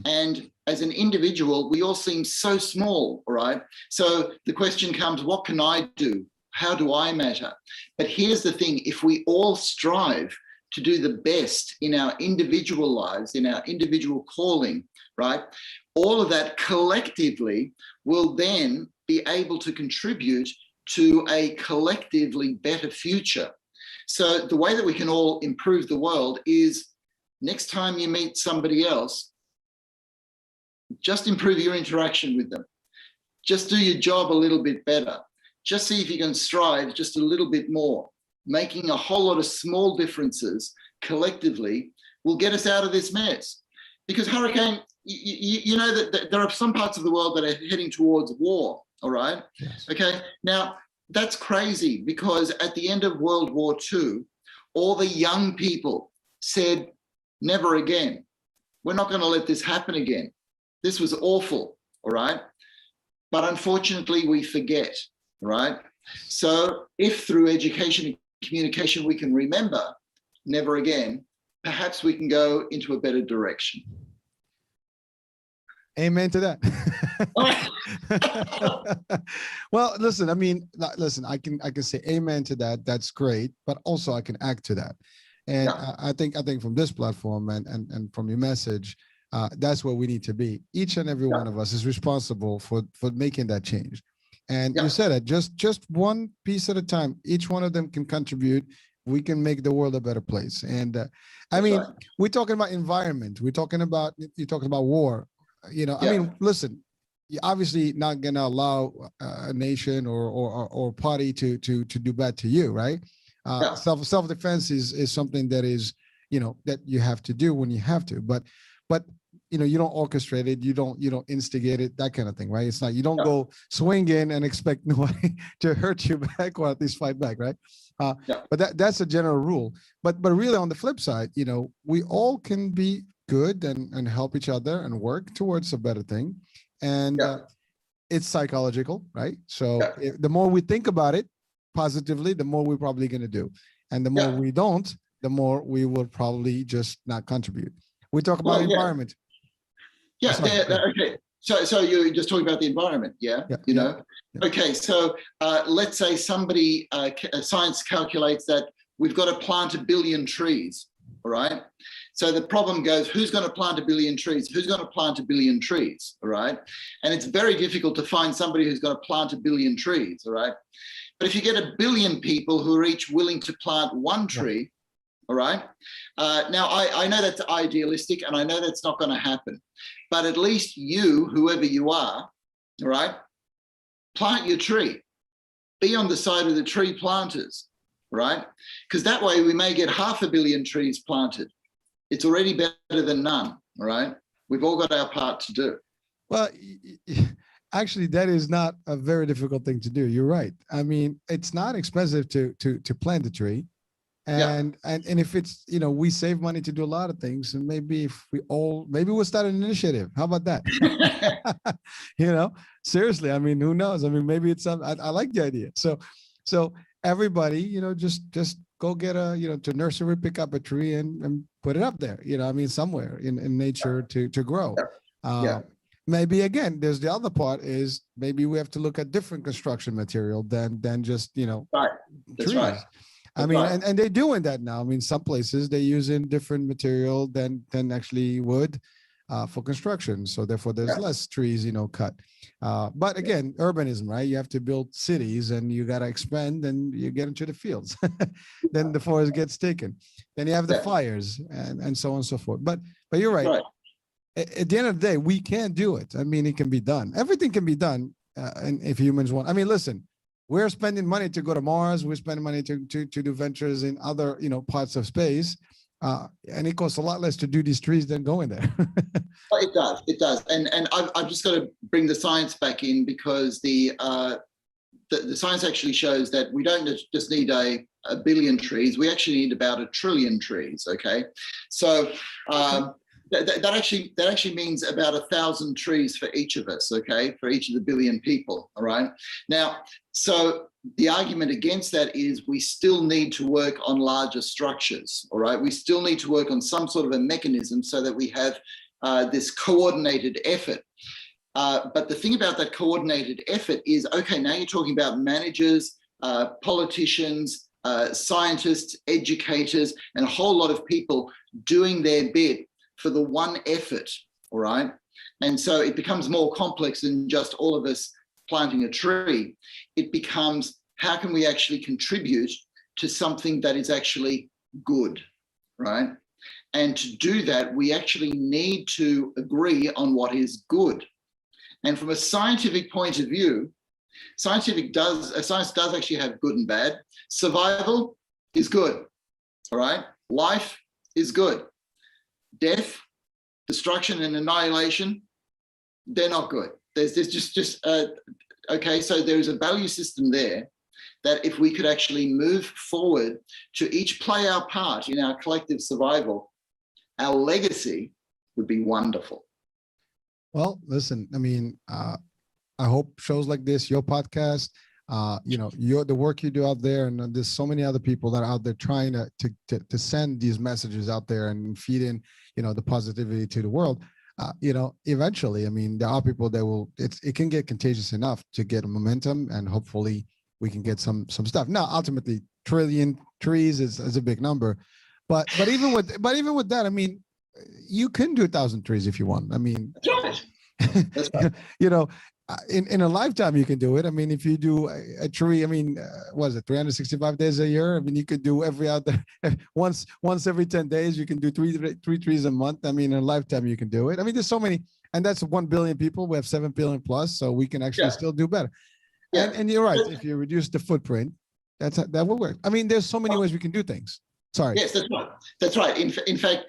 And as an individual, we all seem so small, all right? So the question comes, what can I do? How do I matter? But here's the thing, if we all strive to do the best in our individual lives, in our individual calling, right? All of that collectively will then be able to contribute to a collectively better future. So the way that we can all improve the world is next time you meet somebody else, just improve your interaction with them. Just do your job a little bit better. Just see if you can strive just a little bit more. Making a whole lot of small differences collectively will get us out of this mess. Because Hurricane, you know that there are some parts of the world that are heading towards war, all right? Yes. Okay, now that's crazy because at the end of World War II, all the young people said, never again. We're not going to let this happen again. This was awful, all right? But unfortunately, we forget, right? So if through education and communication we can remember, never again, perhaps we can go into a better direction. Amen to that. Well, listen, I mean, listen, I can say amen to that. That's great, but also I can act to that. And I think from this platform and from your message, that's where we need to be. Each and every one of us is responsible for making that change. And you said it, just one piece at a time. Each one of them can contribute. We can make the world a better place. And I mean, we're talking about environment. You're talking about war. You know, I mean, listen, you're obviously not going to allow a nation or party to do bad to you, right? Self-defense is something that is, you know, that you have to do when you have to, but you know, you don't orchestrate it, you don't instigate it, that kind of thing, right? It's not, you don't go swing in and expect nobody to hurt you back or at least fight back, right? But that's a general rule. But really on the flip side, you know, we all can be good and help each other and work towards a better thing. And it's psychological, right? So the more we think about it positively, the more we're probably going to do. And the more we don't, the more we will probably just not contribute. We talk about environment. Okay. So you're just talking about the environment, you know? Okay, so let's say somebody, science calculates that we've got to plant 1 billion trees, all right? So the problem goes, who's going to plant 1 billion trees? Who's going to plant 1 billion trees? All right. And it's very difficult to find somebody who's going to plant 1 billion trees. All right. But if you get 1 billion people who are each willing to plant one tree, all right. Now, I know that's idealistic and I know that's not going to happen. But at least you, whoever you are, all right, plant your tree. Be on the side of the tree planters, right? Because that way we may get 500 million trees planted. It's already better than none, all right? We've all got our part to do. Well, actually, that is not a very difficult thing to do. You're right. I mean, it's not expensive to plant a tree. And if it's, you know, we save money to do a lot of things, and maybe if maybe we'll start an initiative. How about that? You know, seriously, I mean, who knows? I mean, maybe it's something. I like the idea. So everybody, you know, just go get to nursery, pick up a tree and put it up there, you know, I mean, somewhere in nature to grow. Maybe again, there's the other part is maybe we have to look at different construction material than just, you know, That's trees. right. I mean, and they're doing that now. I mean, some places they're using different material than actually wood for construction. So therefore there's less trees, you know, cut. But again, urbanism, right? You have to build cities and you got to expand and you get into the fields. Then the forest gets taken. Then you have the fires and so on and so forth. But you're right. At the end of the day, we can do it. I mean, it can be done. Everything can be done. And if humans want, I mean, listen, we're spending money to go to Mars. We're spending money to do ventures in other, you know, parts of space. And it costs a lot less to do these trees than going there. It does. And I've just got to bring the science back in because the science actually shows that we don't just need a billion trees. We actually need about 1 trillion trees. Okay. So that actually means about 1,000 trees for each of us. Okay. For each of the billion people. All right. Now, so the argument against that is we still need to work on larger structures, all right? We still need to work on some sort of a mechanism so that we have this coordinated effort. But the thing about that coordinated effort is, okay, now you're talking about managers, politicians, scientists, educators, and a whole lot of people doing their bit for the one effort, all right? And so it becomes more complex than just all of us planting a tree. It becomes, how can we actually contribute to something that is actually good, right? And to do that, we actually need to agree on what is good. And from a scientific point of view, science does actually have good and bad. Survival is good, all right? Life is good. Death, destruction, and annihilation, they're not good. There's just okay, so there is a value system there that if we could actually move forward to each play our part in our collective survival, our legacy would be wonderful. Well, listen, I mean, I hope shows like this, your podcast, you know, the work you do out there, and there's so many other people that are out there trying to send these messages out there and feed in, you know, the positivity to the world. You know, eventually, I mean, there are people that will, it can get contagious enough to get a momentum, and hopefully we can get some stuff. Now, ultimately, 1 trillion trees is a big number, but even with that, I mean, you can do 1,000 trees if you want. I mean, That's right. You know, in a lifetime you can do it. I mean, if you do a tree, I mean, what is it, 365 days a year? I mean, you could do every other once every 10 days. You can do three trees a month. I mean, in a lifetime you can do it. I mean, there's so many, and that's 1 billion people. We have 7 billion plus, so we can actually still do better. And you're right. If you reduce the footprint, that will work. I mean, there's so many ways we can do things. Sorry. Yes, that's right. That's right. In fact,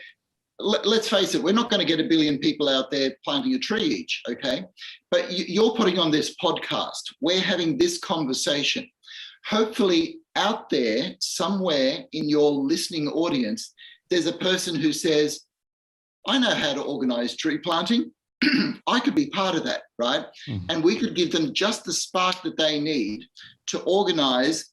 let's face it, we're not going to get 1 billion people out there planting a tree each, okay? But you're putting on this podcast. We're having this conversation. Hopefully out there, somewhere in your listening audience, there's a person who says, I know how to organize tree planting. I could be part of that, right? Mm-hmm. And we could give them just the spark that they need to organize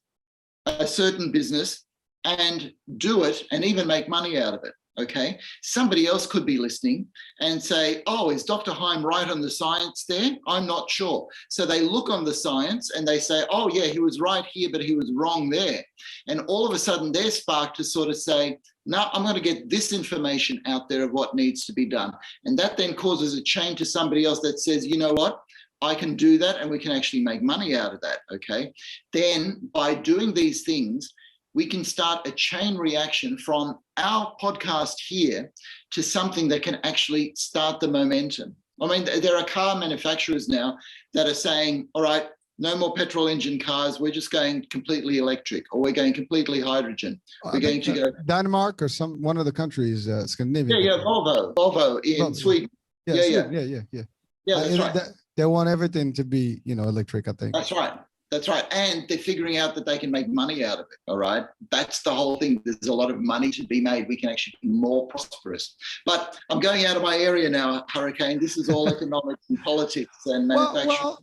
a certain business and do it and even make money out of it. okay, somebody else could be listening and say, oh, is Dr. Heim right on the science there? I'm not sure. So they look on the science and they say, oh yeah, he was right here, but he was wrong there. And all of a sudden they're sparked to sort of say, no, I'm going to get this information out there of what needs to be done. And that then causes a chain to somebody else that says, you know what? I can do that and we can actually make money out of that, okay? Then by doing these things, we can start a chain reaction from our podcast here to something that can actually start the momentum. I mean, there are car manufacturers now that are saying, all right, no more petrol engine cars. We're just going completely electric, or we're going completely hydrogen. We're going to go Denmark or one of the countries, Scandinavia. Yeah, Volvo in Sweden. Yeah. Yeah, that's right. They want everything to be, electric, I think. That's right. That's right. And they're figuring out that they can make money out of it. All right. That's the whole thing. There's a lot of money to be made. We can actually be more prosperous. But I'm going out of my area now, Hurricane. This is all economics and politics and manufacturing.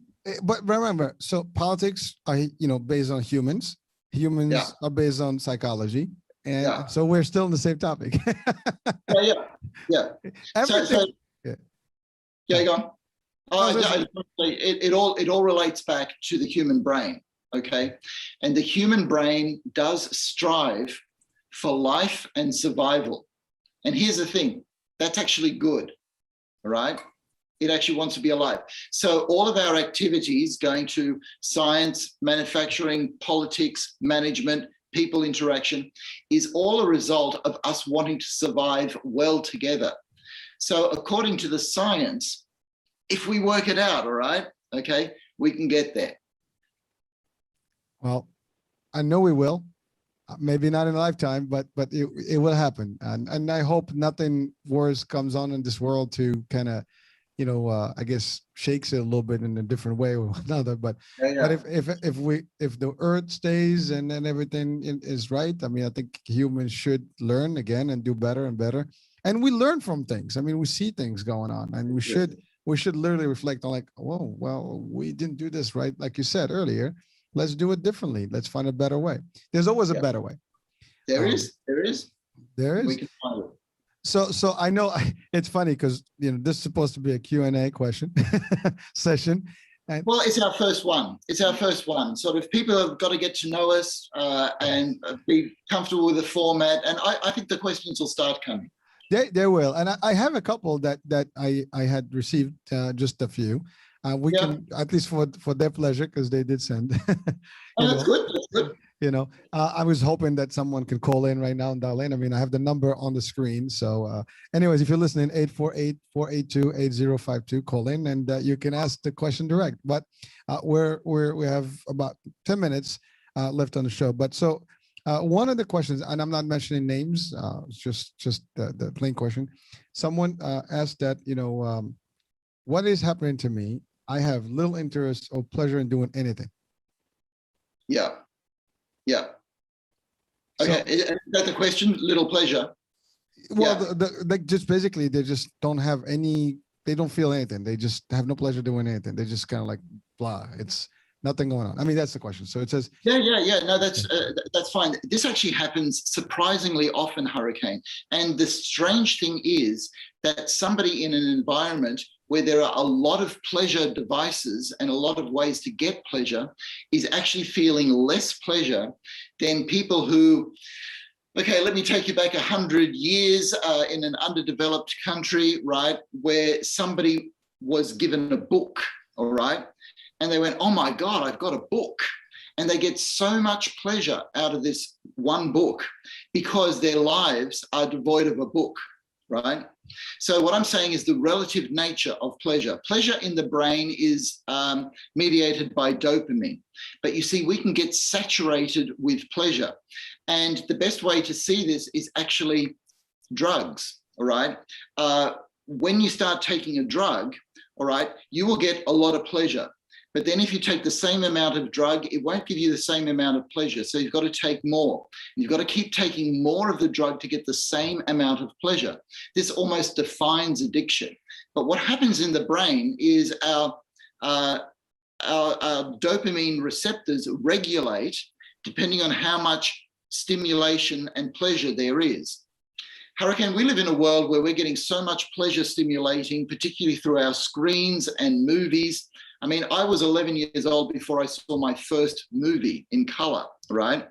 But remember, so politics are, based on humans. Humans are based on psychology. And so we're still on the same topic. Yeah. Everything. Go on. It all relates back to the human brain, okay? And the human brain does strive for life and survival. And here's the thing, that's actually good, all right? It actually wants to be alive. So all of our activities going to science, manufacturing, politics, management, people interaction is all a result of us wanting to survive well together. So according to the science, if we work it out, all right, okay, we can get there. Well, I know we will. Maybe not in a lifetime, but it will happen. And I hope nothing worse comes on in this world to kind of, I guess shakes it a little bit in a different way or another. But but if the earth stays and then everything is right, I mean, I think humans should learn again and do better and better. And we learn from things. I mean, we see things going on, and we should literally reflect on like, oh, well, we didn't do this right. Like you said earlier, let's do it differently. Let's find a better way. There's always a better way. There is. We can find it. So I know it's funny because, this is supposed to be a Q&A question session. Well, it's our first one. Sort of people have got to get to know us and be comfortable with the format. And I think the questions will start coming. They will, and I have a couple that I had received, just a few. We can, at least for their pleasure, because they did send. That's good. That's good. I was hoping that someone can call in right now and dial in. I mean, I have the number on the screen. So, anyways, if you're listening, 848-482-8052, call in and you can ask the question direct. But we have about 10 minutes left on the show. But so. One of the questions, and I'm not mentioning names, just the plain question. Someone asked that, what is happening to me? I have little interest or pleasure in doing anything. Yeah. Okay, is that the question? Little pleasure? Well, just basically, they just don't have any, they don't feel anything. They just have no pleasure doing anything. They just kind of like, blah, it's nothing going on. I mean, that's the question. So it says, yeah. No, that's fine. This actually happens surprisingly often, Hurricane. And the strange thing is that somebody in an environment where there are a lot of pleasure devices and a lot of ways to get pleasure is actually feeling less pleasure than people who, okay, let me take you back 100 years in an underdeveloped country, right, where somebody was given a book, all right? And they went, oh my God, I've got a book. And they get so much pleasure out of this one book because their lives are devoid of a book, right? So what I'm saying is the relative nature of pleasure. Pleasure in the brain is mediated by dopamine. But you see, we can get saturated with pleasure. And the best way to see this is actually drugs, all right? When you start taking a drug, all right, you will get a lot of pleasure. But then if you take the same amount of drug, it won't give you the same amount of pleasure. So you've got to take more. You've got to keep taking more of the drug to get the same amount of pleasure. This almost defines addiction. But what happens in the brain is our dopamine receptors regulate depending on how much stimulation and pleasure there is. Hurricane, we live in a world where we're getting so much pleasure stimulating, particularly through our screens and movies. I mean, I was 11 years old before I saw my first movie in color, right?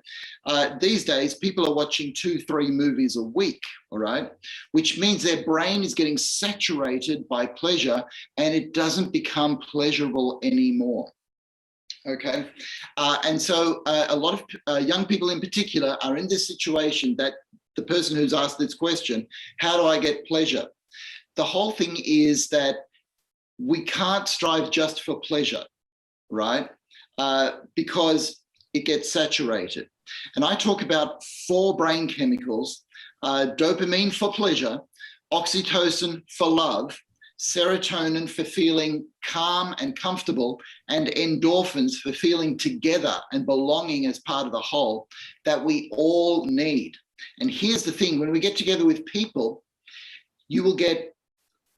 These days, people are watching 2-3 movies a week, all right? Which means their brain is getting saturated by pleasure and it doesn't become pleasurable anymore. Okay, and so a lot of young people in particular are in this situation that the person who's asked this question, how do I get pleasure? The whole thing is that we can't strive just for pleasure, right? Because it gets saturated. And I talk about 4 brain chemicals, dopamine for pleasure, oxytocin for love, serotonin for feeling calm and comfortable, and endorphins for feeling together and belonging as part of the whole that we all need. And here's the thing, when we get together with people, you will get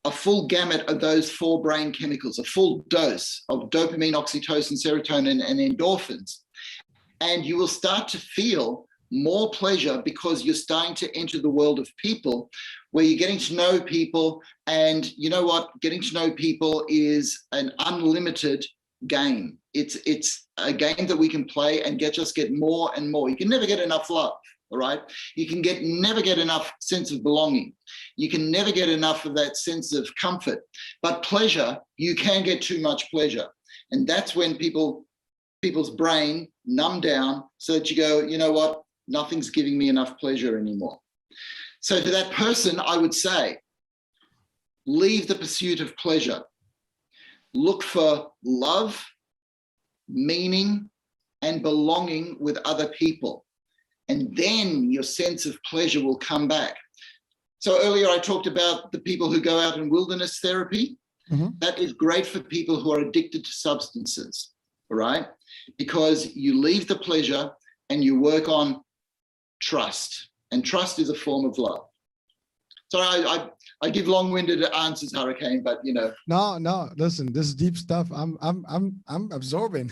a full gamut of those 4 brain chemicals, a full dose of dopamine, oxytocin, serotonin, and endorphins. And you will start to feel more pleasure because you're starting to enter the world of people where you're getting to know people. And you know what? Getting to know people is an unlimited game. It's a game that we can play and just get more and more. You can never get enough love. All right. You can never get enough sense of belonging. You can never get enough of that sense of comfort. But pleasure, you can get too much pleasure. And that's when people's brain numb down so that you go, you know what? Nothing's giving me enough pleasure anymore. So to that person, I would say, leave the pursuit of pleasure. Look for love, meaning, and belonging with other people. And then your sense of pleasure will come back. So earlier I talked about the people who go out in wilderness therapy. Mm-hmm. That is great for people who are addicted to substances, all right? Because you leave the pleasure and you work on trust. And trust is a form of love. So I give long-winded answers, Hurricane, but you know. No, listen, this is deep stuff. I'm absorbing.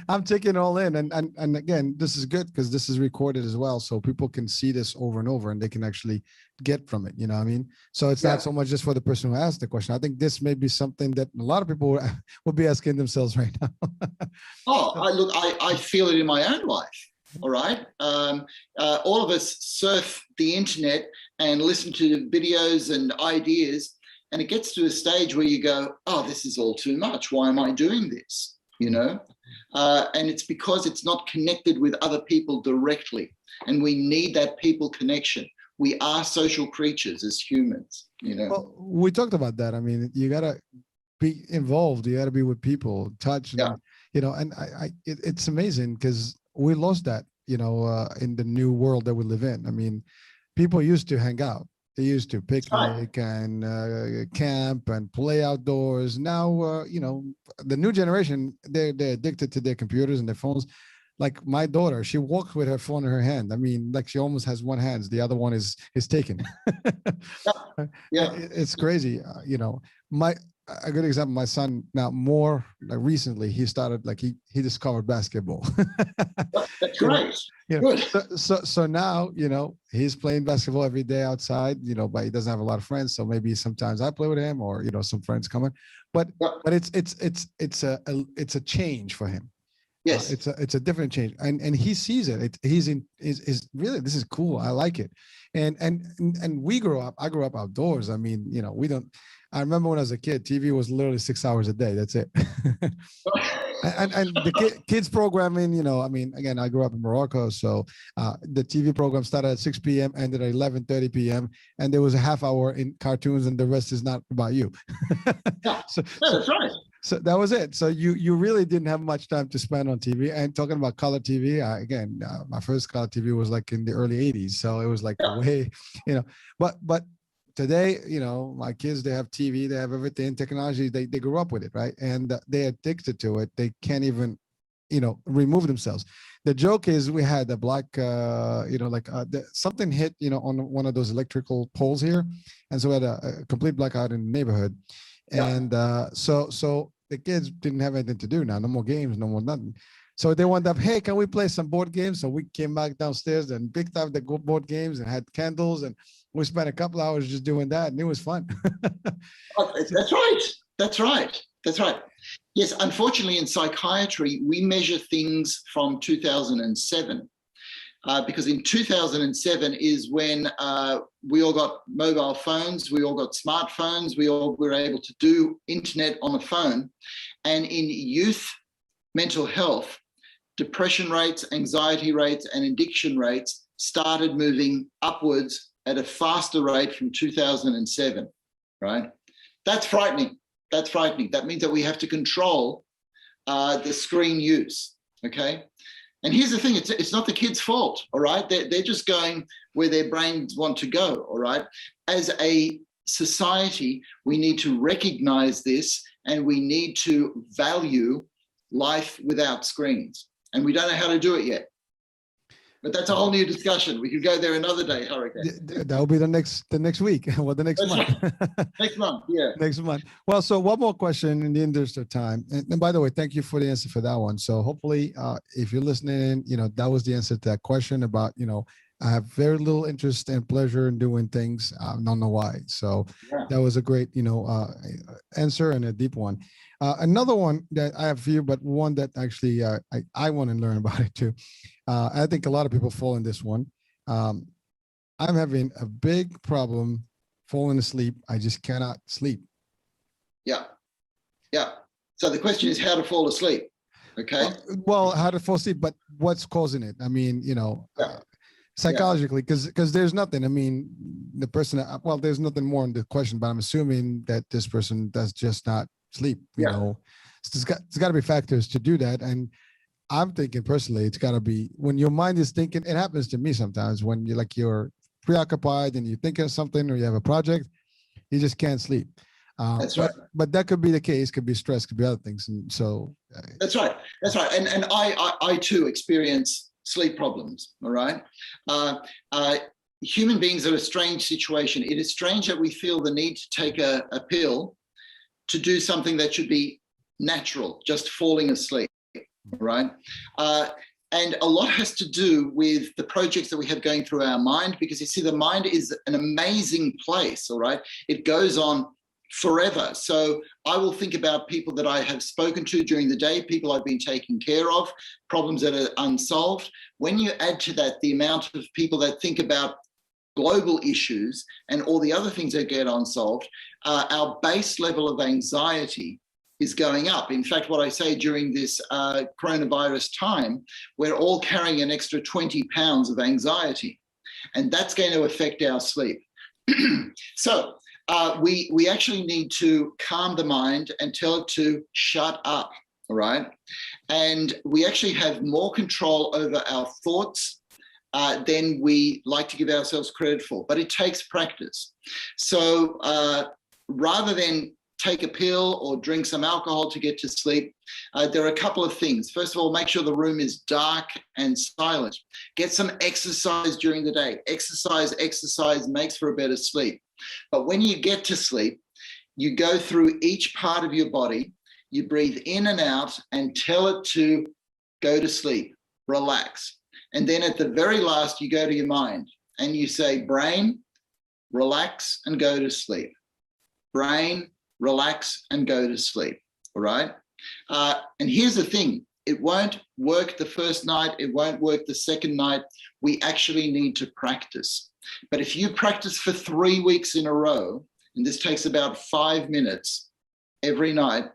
I'm taking it all in. And again, this is good because this is recorded as well. So people can see this over and over and they can actually get from it. You know what I mean? So it's not so much just for the person who asked the question. I think this may be something that a lot of people will be asking themselves right now. I feel it in my own life. All right. All of us surf the internet and listen to videos and ideas, and it gets to a stage where you go, oh, this is all too much. Why am I doing this? You know, and it's because it's not connected with other people directly. And we need that people connection. We are social creatures as humans, you know. Well, we talked about that. I mean, you got to be involved. You got to be with people, touch, and, you know, and it's amazing because we lost that, you know, in the new world that we live in. I mean, people used to hang out. They used to picnic and camp and play outdoors. Now, you know, the new generation, they're addicted to their computers and their phones. Like my daughter, she walks with her phone in her hand. I mean, like she almost has one hand. The other one is taken. It's crazy. You know, a good example, my son now more like recently, he started like he discovered basketball. That's great. You know, so now, you know, he's playing basketball every day outside, you know, but he doesn't have a lot of friends. So maybe sometimes I play with him or, you know, some friends coming, but it's a change for him. Yes. It's a different change. And he sees it. Is really, this is cool. I like it. And I grew up outdoors. I mean, you know, I remember when I was a kid, TV was literally 6 hours a day. That's it. and the kids programming, you know, I mean, again, I grew up in Morocco. So the TV program started at 6 p.m., ended at 11:30 p.m. And there was a half hour in cartoons and the rest is not about you. That's right. So that was it. So you really didn't have much time to spend on TV. And talking about color TV, again, my first color TV was like in the early 80s. So it was like way, you know, but today, you know, my kids, they have TV, they have everything, technology, they grew up with it, right? And they're addicted to it. They can't even, you know, remove themselves. The joke is we had a black, you know, like something hit, you know, on one of those electrical poles here. And so we had a complete blackout in the neighborhood. And so the kids didn't have anything to do now, no more games, no more nothing. So they wound up, hey, can we play some board games? So we came back downstairs and picked up the board games and had candles, and we spent a couple hours just doing that, and it was fun. That's right. That's right. That's right. Yes, unfortunately, in psychiatry, we measure things from 2007. Because in 2007 is when we all got mobile phones, we all got smartphones, we all were able to do internet on a phone. And in youth mental health, depression rates, anxiety rates, and addiction rates started moving upwards at a faster rate from 2007, right? That's frightening. That's frightening. That means that we have to control the screen use, okay? And here's the thing, it's not the kids' fault, all right? They're just going where their brains want to go, all right? As a society, we need to recognize this, and we need to value life without screens. And we don't know how to do it yet. But that's a whole new discussion. We could go there another day, Hurricane. That'll be the next week, or the next month. Next month, yeah. Next month. Well, so one more question in the interest of time. And by the way, thank you for the answer for that one. So hopefully, if you're listening, that was the answer to that question about, I have very little interest and pleasure in doing things. I don't know why. So yeah. That was a great, answer, and a deep one. Another one that I have for you, but one that actually I want to learn about it too. I think a lot of people fall in this one. I'm having a big problem falling asleep. I just cannot sleep. Yeah. Yeah. So the question is how to fall asleep. Okay. Well, how to fall asleep, but what's causing it? I mean, psychologically, because there's nothing. I mean, the person, there's nothing more in the question, but I'm assuming that this person does just not sleep. It's got to be factors to do that. And I'm thinking personally, it's got to be when your mind is thinking. It happens to me sometimes when you're preoccupied and you think of something, or you have a project, you just can't sleep. That's right. But that could be the case. Could be stress. Could be other things. And so that's right. That's right. And I too experience sleep problems. All right. Human beings are a strange situation. It is strange that we feel the need to take a pill to do something that should be natural, just falling asleep. Right. And a lot has to do with the projects that we have going through our mind, because you see, the mind is an amazing place. All right. It goes on forever. So I will think about people that I have spoken to during the day, people I've been taking care of, problems that are unsolved. When you add to that the amount of people that think about global issues and all the other things that get unsolved, our base level of anxiety is going up. In fact, what I say during this coronavirus time, we're all carrying an extra 20 pounds of anxiety, and that's going to affect our sleep. So we actually need to calm the mind and tell it to shut up, all right? And we actually have more control over our thoughts than we like to give ourselves credit for, but it takes practice. So rather than take a pill or drink some alcohol to get to sleep, there are a couple of things. First of all, make sure the room is dark and silent. Get some exercise during the day. Exercise makes for a better sleep. But when you get to sleep, you go through each part of your body, you breathe in and out and tell it to go to sleep, relax. And then at the very last, you go to your mind and you say, brain, relax and go to sleep. Brain, relax and go to sleep, all right? And here's the thing, it won't work the first night, it won't work the second night. We actually need to practice. But if you practice for 3 weeks in a row, and this takes about 5 minutes every night,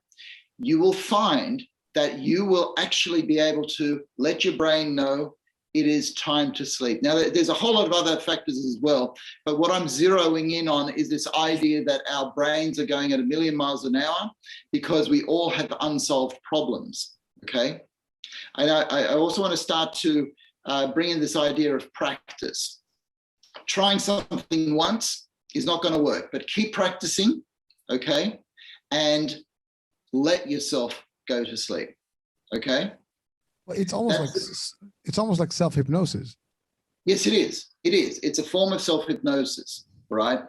you will find that you will actually be able to let your brain know it is time to sleep. Now, there's a whole lot of other factors as well, but what I'm zeroing in on is this idea that our brains are going at 1,000,000 miles an hour because we all have unsolved problems, okay? And I also want to start to bring in this idea of practice. Trying something once is not going to work, but keep practicing, okay? And let yourself go to sleep, okay? Well, it's almost like self-hypnosis. Yes, it is. It is. It's a form of self-hypnosis, right?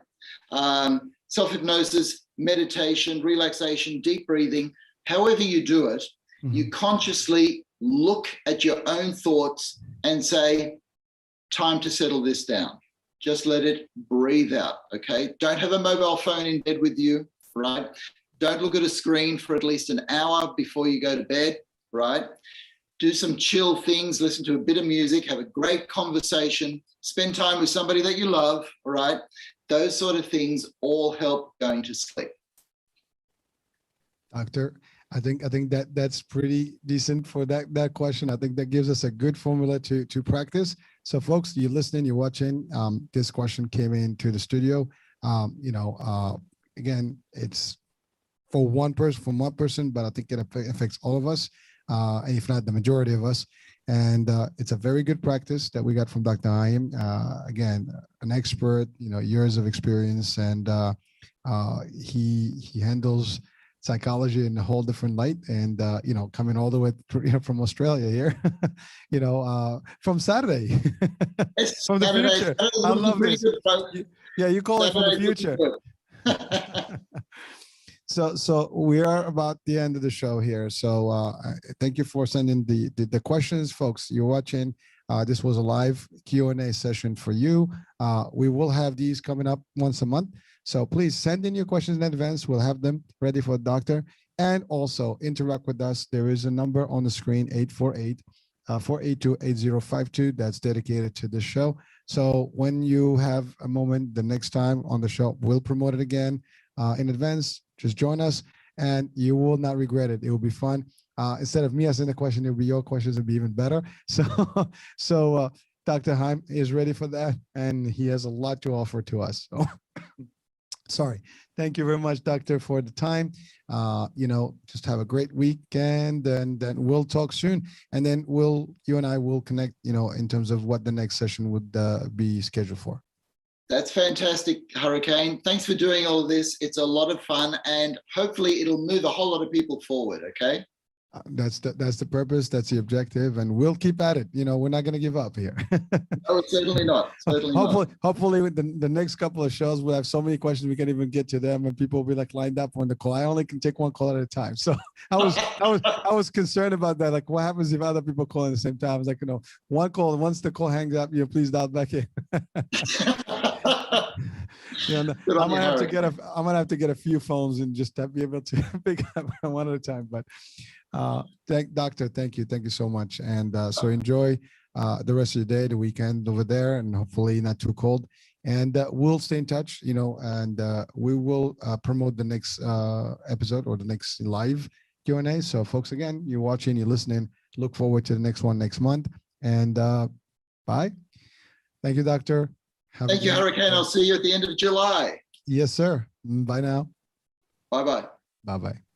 Self-hypnosis, meditation, relaxation, deep breathing, however you do it, you consciously look at your own thoughts and say, time to settle this down. Just let it breathe out, okay? Don't have a mobile phone in bed with you, right? Don't look at a screen for at least an hour before you go to bed, right? Do some chill things, listen to a bit of music, have a great conversation, spend time with somebody that you love, all right? Those sort of things all help going to sleep. Doctor, I think that's pretty decent for that question. I think that gives us a good formula to practice. So folks, you're listening, you're watching. This question came into the studio. Again, it's for one person, but I think it affects all of us, if not the majority of us. And it's a very good practice that we got from Dr. Heim. Again, an expert, years of experience, and he handles psychology in a whole different light. And coming all the way from Australia here, from Saturday, from the future. I love this. Yeah, you call it from the future. So we are about the end of the show here. So thank you for sending the questions, folks. You're watching. This was a live Q&A session for you. We will have these coming up once a month. So please send in your questions in advance. We'll have them ready for the doctor. And also interact with us. There is a number on the screen, 848-482-8052. That's dedicated to this show. So when you have a moment the next time on the show, we'll promote it again in advance. Just join us and you will not regret it. It will be fun. Instead of me asking the question, it'll be your questions. It'll be even better. So Dr. Heim is ready for that, and he has a lot to offer to us. So, sorry. Thank you very much, Doctor, for the time. Just have a great weekend, and then we'll talk soon. And then you and I will connect, in terms of what the next session would be scheduled for. That's fantastic, Hurricane. Thanks for doing all of this. It's a lot of fun, and hopefully it'll move a whole lot of people forward, okay? That's the purpose. That's the objective, and we'll keep at it. We're not going to give up here. Oh, certainly not. Hopefully, with the next couple of shows, we'll have so many questions we can't even get to them, and people will be lined up on the call. I only can take one call at a time. So I was concerned about that. Like, what happens if other people call at the same time? I was like, one call. Once the call hangs up, please dial back in. I'm gonna have to get a few phones and just be able to pick up one at a time. But Doctor, thank you so much, and so enjoy the rest of your day, the weekend over there, and hopefully not too cold. And we'll stay in touch, and we will promote the next episode or the next live Q&A. So folks, again, you're watching, you're listening, look forward to the next one next month. And bye. Thank you, Doctor. Thank you, Hurricane. I'll see you at the end of July. Yes, sir. Bye now. Bye-bye. Bye-bye.